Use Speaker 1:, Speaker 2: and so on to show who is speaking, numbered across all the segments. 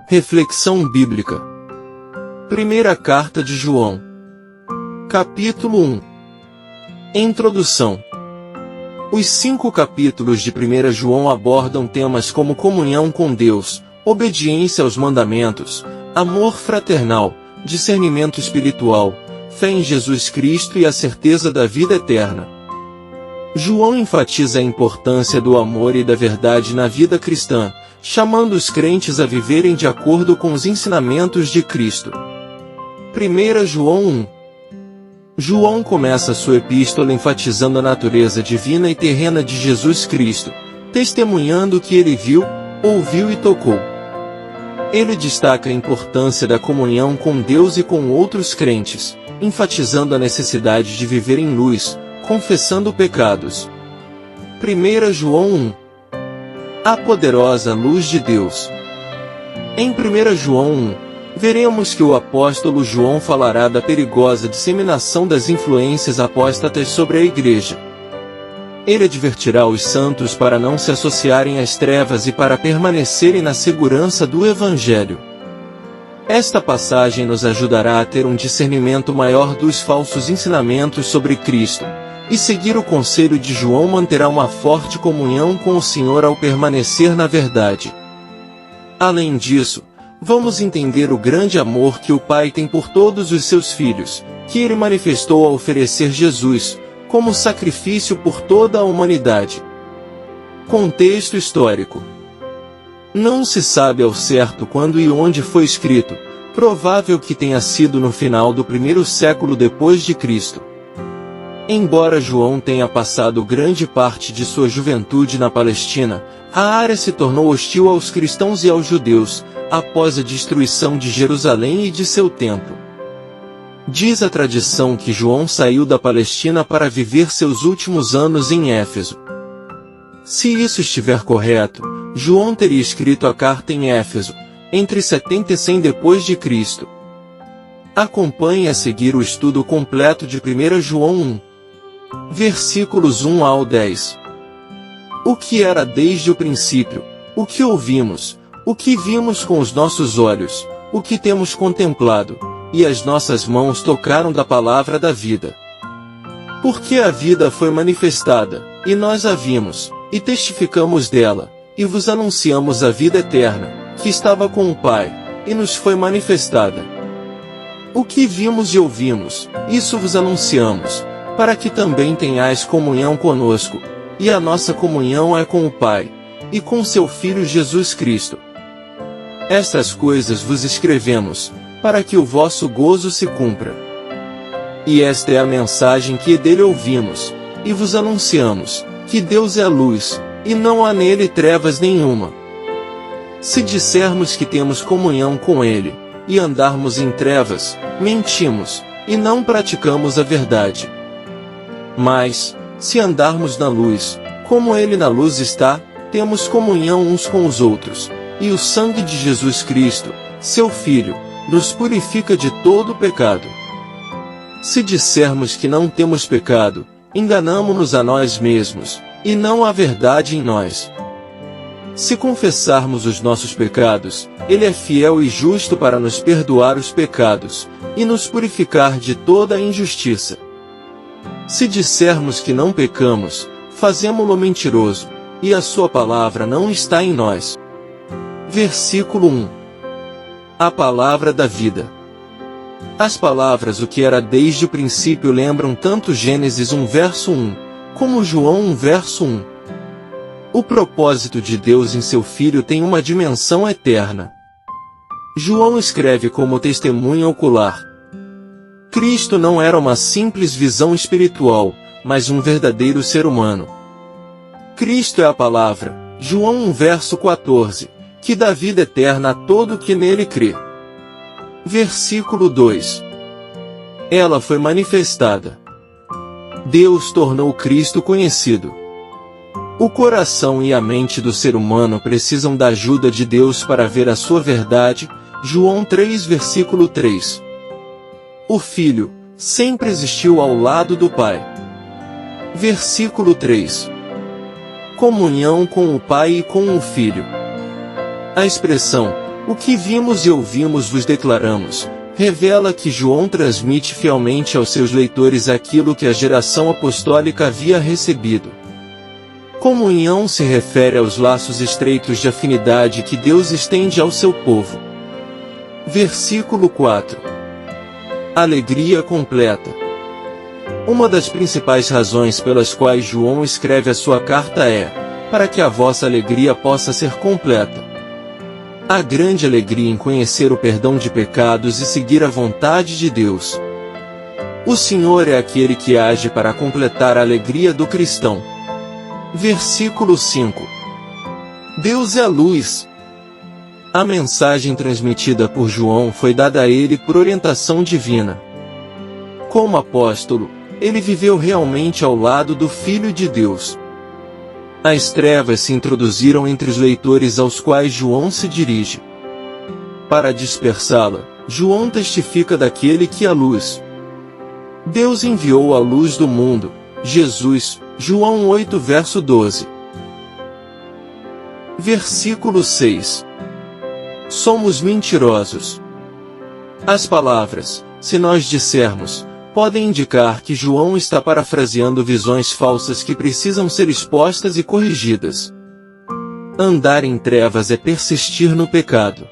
Speaker 1: Reflexão bíblica. Primeira carta de João. Capítulo 1. Introdução. Os 5 capítulos de 1 João abordam temas como comunhão com Deus, obediência aos mandamentos, amor fraternal, discernimento espiritual, fé em Jesus Cristo e a certeza da vida eterna. João enfatiza a importância do amor e da verdade na vida cristã, chamando os crentes a viverem de acordo com os ensinamentos de Cristo. 1 João 1. João começa sua epístola enfatizando a natureza divina e terrena de Jesus Cristo, testemunhando o que ele viu, ouviu e tocou. Ele destaca a importância da comunhão com Deus e com outros crentes, enfatizando a necessidade de viver em luz, confessando pecados. 1 João 1. A poderosa luz de Deus. Em 1 João 1, veremos que o apóstolo João falará da perigosa disseminação das influências apóstatas sobre a Igreja. Ele advertirá os santos para não se associarem às trevas e para permanecerem na segurança do Evangelho. Esta passagem nos ajudará a ter um discernimento maior dos falsos ensinamentos sobre Cristo, e seguir o conselho de João manterá uma forte comunhão com o Senhor ao permanecer na verdade. Além disso, vamos entender o grande amor que o Pai tem por todos os seus filhos, que ele manifestou ao oferecer Jesus, como sacrifício por toda a humanidade. Contexto histórico. Não se sabe ao certo quando e onde foi escrito, provável que tenha sido no final do 1º século depois de Cristo. Embora João tenha passado grande parte de sua juventude na Palestina, a área se tornou hostil aos cristãos e aos judeus, após a destruição de Jerusalém e de seu templo. Diz a tradição que João saiu da Palestina para viver seus últimos anos em Éfeso. Se isso estiver correto, João teria escrito a carta em Éfeso, entre 70 e 100 depois de Cristo. Acompanhe a seguir o estudo completo de 1 João 1. Versículos 1 ao 10. O que era desde o princípio, o que ouvimos, o que vimos com os nossos olhos, o que temos contemplado, e as nossas mãos tocaram da palavra da vida. Porque a vida foi manifestada, e nós a vimos, e testificamos dela, e vos anunciamos a vida eterna, que estava com o Pai, e nos foi manifestada. O que vimos e ouvimos, isso vos anunciamos, para que também tenhais comunhão conosco, e a nossa comunhão é com o Pai, e com seu Filho Jesus Cristo. Estas coisas vos escrevemos, para que o vosso gozo se cumpra. E esta é a mensagem que dele ouvimos, e vos anunciamos, que Deus é luz, e não há nele trevas nenhuma. Se dissermos que temos comunhão com ele, e andarmos em trevas, mentimos, e não praticamos a verdade. Mas, se andarmos na luz, como ele na luz está, temos comunhão uns com os outros, e o sangue de Jesus Cristo, seu Filho, nos purifica de todo pecado. Se dissermos que não temos pecado, enganamo-nos a nós mesmos, e não há verdade em nós. Se confessarmos os nossos pecados, ele é fiel e justo para nos perdoar os pecados, e nos purificar de toda a injustiça. Se dissermos que não pecamos, fazemo-lo mentiroso, e a sua palavra não está em nós. Versículo 1. A palavra da vida. As palavras o que era desde o princípio lembram tanto Gênesis 1 verso 1, como João 1 verso 1. O propósito de Deus em seu Filho tem uma dimensão eterna. João escreve como testemunha ocular. Cristo não era uma simples visão espiritual, mas um verdadeiro ser humano. Cristo é a palavra, João 1 verso 14, que dá vida eterna a todo que nele crê. Versículo 2. Ela foi manifestada. Deus tornou Cristo conhecido. O coração e a mente do ser humano precisam da ajuda de Deus para ver a sua verdade, João 3 versículo 3. O Filho sempre existiu ao lado do Pai. Versículo 3. Comunhão com o Pai e com o Filho. A expressão O que vimos e ouvimos vos declaramos, revela que João transmite fielmente aos seus leitores aquilo que a geração apostólica havia recebido. Comunhão se refere aos laços estreitos de afinidade que Deus estende ao seu povo. Versículo 4. Alegria completa. Uma das principais razões pelas quais João escreve a sua carta é, para que a vossa alegria possa ser completa. Há grande alegria em conhecer o perdão de pecados e seguir a vontade de Deus. O Senhor é aquele que age para completar a alegria do cristão. Versículo 5. Deus é a luz. A mensagem transmitida por João foi dada a ele por orientação divina. Como apóstolo, ele viveu realmente ao lado do Filho de Deus. As trevas se introduziram entre os leitores aos quais João se dirige. Para dispersá-la, João testifica daquele que é a luz. Deus enviou a luz do mundo, Jesus, João 8 verso 12. Versículo 6. Somos mentirosos. As palavras, se nós dissermos, podem indicar que João está parafraseando visões falsas que precisam ser expostas e corrigidas. Andar em trevas é persistir no pecado.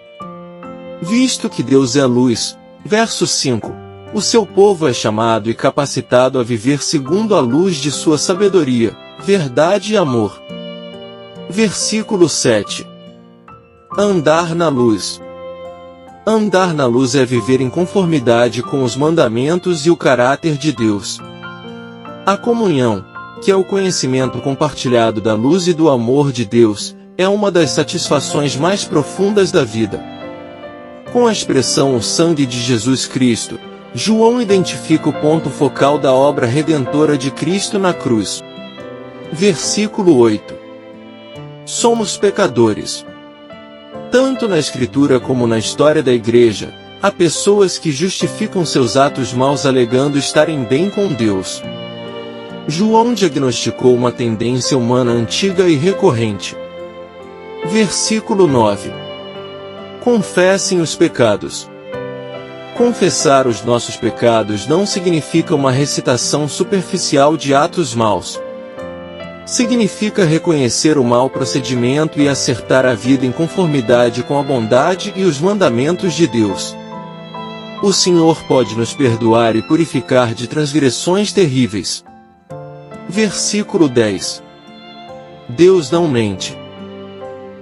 Speaker 1: Visto que Deus é a luz, verso 5, o seu povo é chamado e capacitado a viver segundo a luz de sua sabedoria, verdade e amor. Versículo 7. Andar na luz. Andar na luz é viver em conformidade com os mandamentos e o caráter de Deus. A comunhão, que é o conhecimento compartilhado da luz e do amor de Deus, é uma das satisfações mais profundas da vida. Com a expressão o sangue de Jesus Cristo, João identifica o ponto focal da obra redentora de Cristo na cruz. Versículo 8. Somos pecadores. Tanto na Escritura como na história da Igreja, há pessoas que justificam seus atos maus alegando estarem bem com Deus. João diagnosticou uma tendência humana antiga e recorrente. Versículo 9. Confessem os pecados. Confessar os nossos pecados não significa uma recitação superficial de atos maus. Significa reconhecer o mau procedimento e acertar a vida em conformidade com a bondade e os mandamentos de Deus. O Senhor pode nos perdoar e purificar de transgressões terríveis. Versículo 10. Deus não mente.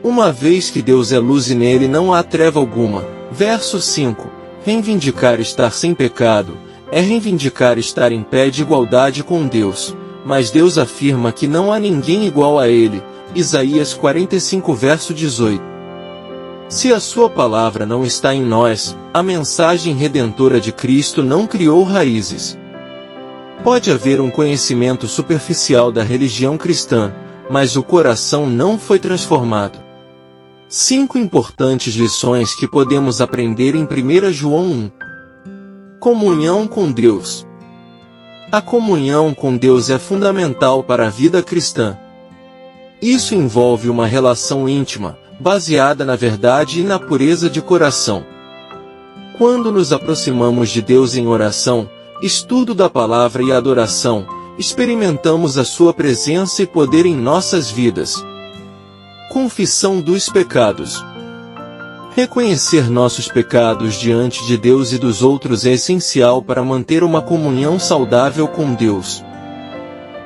Speaker 1: Uma vez que Deus é luz e nele não há treva alguma. Verso 5. Reivindicar estar sem pecado é reivindicar estar em pé de igualdade com Deus. Mas Deus afirma que não há ninguém igual a Ele. Isaías 45 verso 18. Se a sua palavra não está em nós, a mensagem redentora de Cristo não criou raízes. Pode haver um conhecimento superficial da religião cristã, mas o coração não foi transformado. 5 importantes lições que podemos aprender em 1 João 1. Comunhão com Deus. A comunhão com Deus é fundamental para a vida cristã. Isso envolve uma relação íntima, baseada na verdade e na pureza de coração. Quando nos aproximamos de Deus em oração, estudo da palavra e adoração, experimentamos a sua presença e poder em nossas vidas. Confissão dos pecados. Reconhecer nossos pecados diante de Deus e dos outros é essencial para manter uma comunhão saudável com Deus.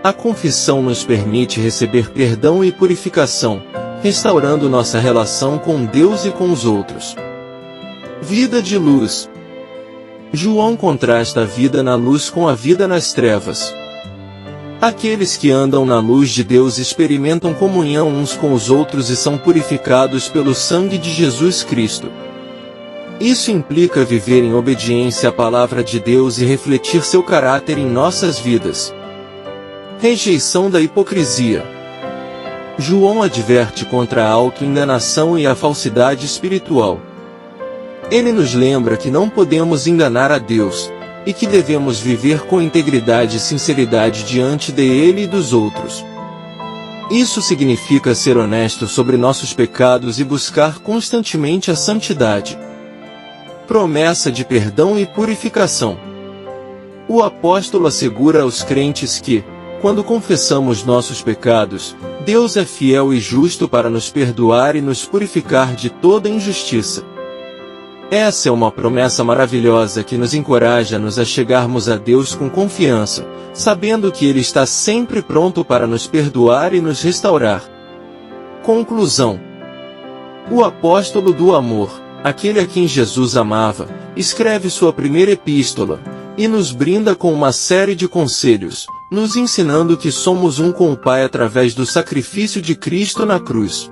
Speaker 1: A confissão nos permite receber perdão e purificação, restaurando nossa relação com Deus e com os outros. Vida de luz. João contrasta a vida na luz com a vida nas trevas. Aqueles que andam na luz de Deus experimentam comunhão uns com os outros e são purificados pelo sangue de Jesus Cristo. Isso implica viver em obediência à palavra de Deus e refletir seu caráter em nossas vidas. Rejeição da hipocrisia. João adverte contra a auto-enganação e a falsidade espiritual. Ele nos lembra que não podemos enganar a Deus, e que devemos viver com integridade e sinceridade diante dele e dos outros. Isso significa ser honesto sobre nossos pecados e buscar constantemente a santidade. Promessa de perdão e purificação. O apóstolo assegura aos crentes que, quando confessamos nossos pecados, Deus é fiel e justo para nos perdoar e nos purificar de toda injustiça. Essa é uma promessa maravilhosa que nos encoraja a nos achegarmos a Deus com confiança, sabendo que Ele está sempre pronto para nos perdoar e nos restaurar. Conclusão. O apóstolo do amor, aquele a quem Jesus amava, escreve sua primeira epístola, e nos brinda com uma série de conselhos, nos ensinando que somos um com o Pai através do sacrifício de Cristo na cruz.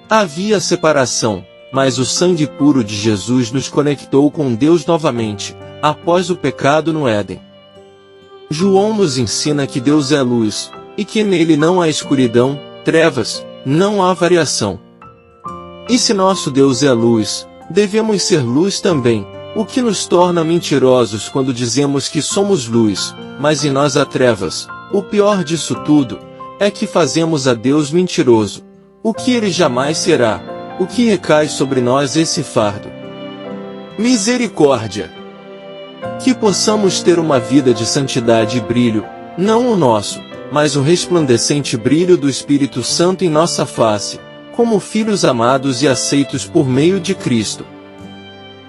Speaker 1: Havia separação, mas o sangue puro de Jesus nos conectou com Deus novamente, após o pecado no Éden. João nos ensina que Deus é luz, e que nele não há escuridão, trevas, não há variação. E se nosso Deus é luz, devemos ser luz também, o que nos torna mentirosos quando dizemos que somos luz, mas em nós há trevas. O pior disso tudo, é que fazemos a Deus mentiroso, o que Ele jamais será, o que recai sobre nós esse fardo. Misericórdia! Que possamos ter uma vida de santidade e brilho, não o nosso, mas o resplandecente brilho do Espírito Santo em nossa face, como filhos amados e aceitos por meio de Cristo.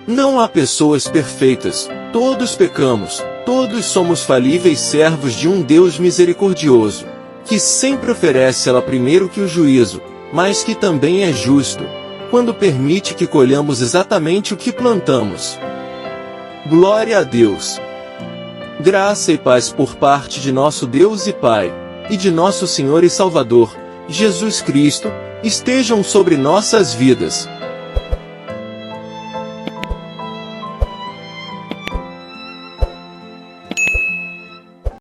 Speaker 1: Não há pessoas perfeitas, todos pecamos, todos somos falíveis servos de um Deus misericordioso, que sempre oferece ela primeiro que o juízo, mas que também é justo, quando permite que colhamos exatamente o que plantamos. Glória a Deus! Graça e paz por parte de nosso Deus e Pai, e de nosso Senhor e Salvador, Jesus Cristo, estejam sobre nossas vidas.